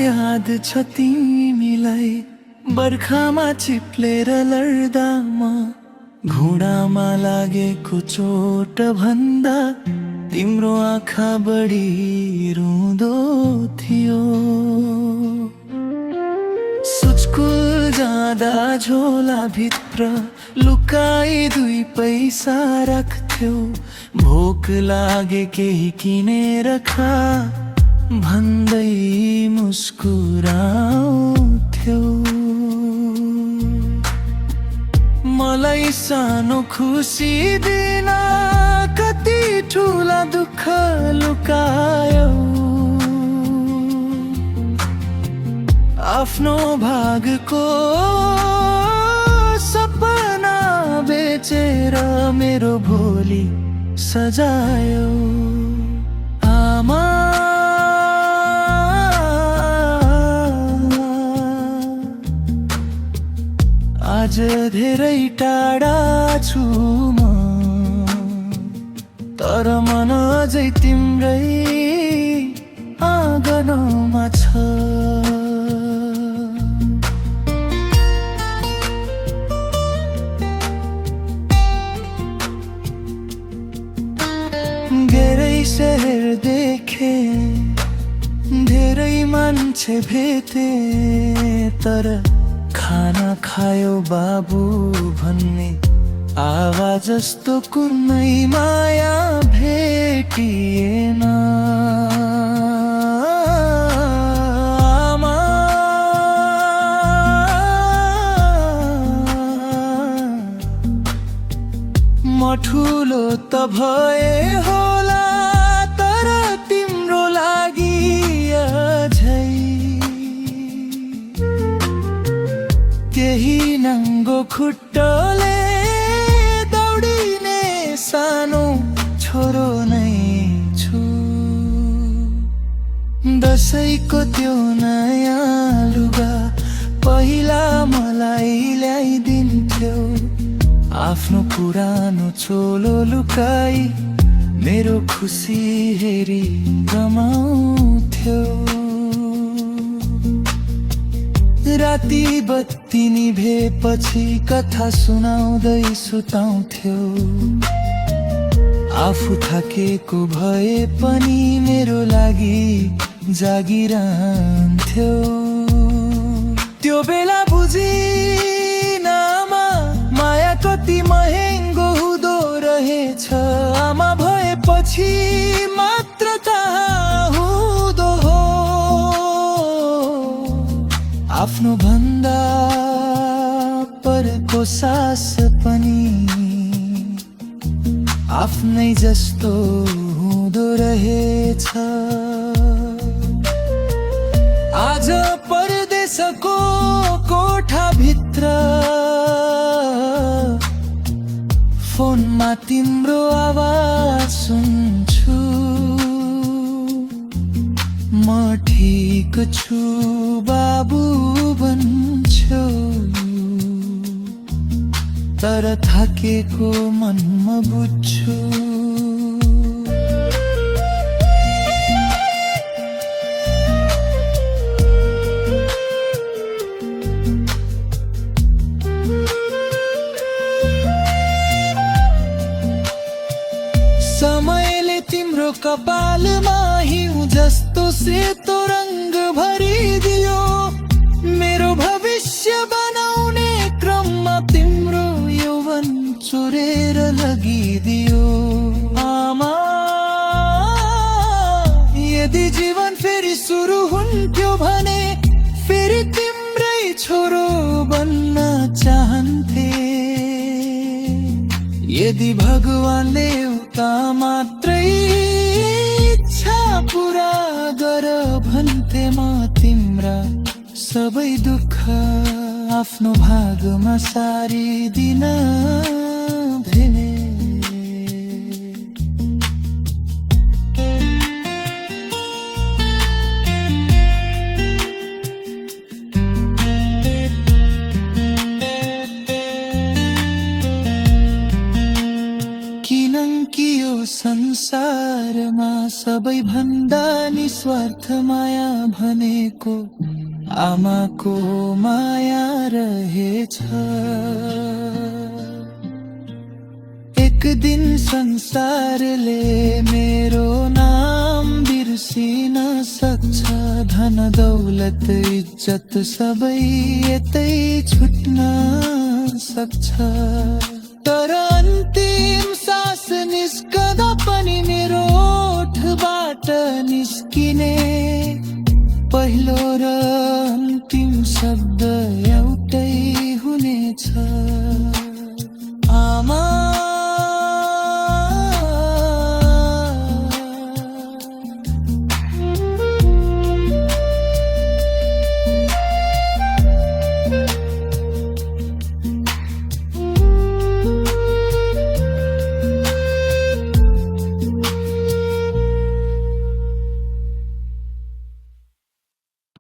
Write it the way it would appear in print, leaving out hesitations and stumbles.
याद छ तिमीलाई बर्खामा चिप्लेर लड्दामा घुँडामा लागेको चोट भन्दा तिम्रो आँखा बढी रुँदो थियो। स्कुल जाँदा झोला भित्र लुकाई 2 पैसा राख्थ्यौ, भोक लागे केही किनेर खा भन्दै मुस्कुराउँथ्यौ। मलाई सानो खुसी दिन कति ठुला दुःख लुकायौ, आफ्नो भागको सपना बेचेर मेरो भोलि सजायौ। आमा आज धेरै टाढा छु म, तर मन अझै तिम्रै आँगनमा छ। धेरै शहर देखे, धेरै मान्छे भेटे, तर खाना खायो बाबु भन्ने आवाज जस्तो कुनै माया भेटिएन। आमा म ठुलो त भए होला, तर तिम्रो लागि अझै केही नङ्गो खुट्टले दौडिने सानो छोरो नै छु। दसैँको त्यो नयाँ लुगा पहिला मलाई ल्याइदिन्थ्यौ, आफ्नो पुरानो चोलो लुकाई मेरो खुसी हेरी रमाउँथ्यौ। राति बत्ती निभेपछि कथा सुनाउँदै सुताउँथ्यौ, आफू थाकेको भए पनि मेरो लागि जागिरहन्थ्यौ। त्यो बेला बुझिन आमा माया कति महँगो हुँदो रहेछ, आमा भएपछि मात्र थाहा हुँदो हो। आफ्नो भन्दा परको सास पनि आफ्नै जस्तो हुँदो रहेछ। आज परदेशको कोठा भित्र फोनमा तिम्रो आवाज सुन्छु, म ठिक छु बाबु भन्छौ, तर थाकेको मन म बुझ्छु। समयले तिम्रो कपालमा हिउँ जस्तो सेतो रङ्ग भरिदियो, मेरो भविष्य बनाउने क्रममा तिम्रो यौवन चोरेर लगिदियो। आमा यदि जीवन फेरि सुरु हुन्थ्यो भने फेरि तिम्रै छोरो बन्न चाहन्थे। यदि भगवानले उता मात्रै इच्छा पुरा गर भन्थे, म तिम्रा सबै दुःख आफ्नो भागमा सारिदिन भने। संसारमा सबैभन्दा निस निस्वार्थ माया भनेको आमाको माया रहेछ। एक दिन संसारले मेरो नाम बिर्सिन सक्छ, धन दौलत इज्जत सबै यतै छुट्न सक्छ। तर अन्तिम सास निस्कदा पनि मेरो ओठबाट निस्किने पहिलो र अन्तिम शब्द एउटै हुनेछ।